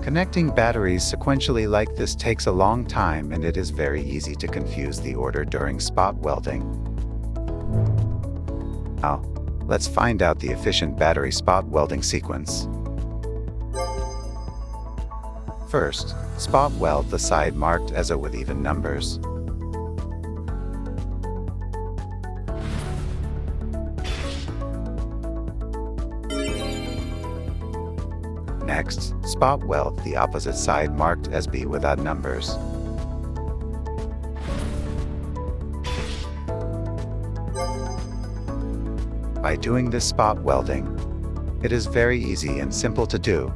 Connecting batteries sequentially like this takes a long time, and it is very easy to confuse the order during spot welding. Now, let's find out the efficient battery spot welding sequence. First, spot weld the side marked as A with even numbers. Next, spot weld the opposite side marked as B with odd numbers. By doing this spot welding, it is very easy and simple to do,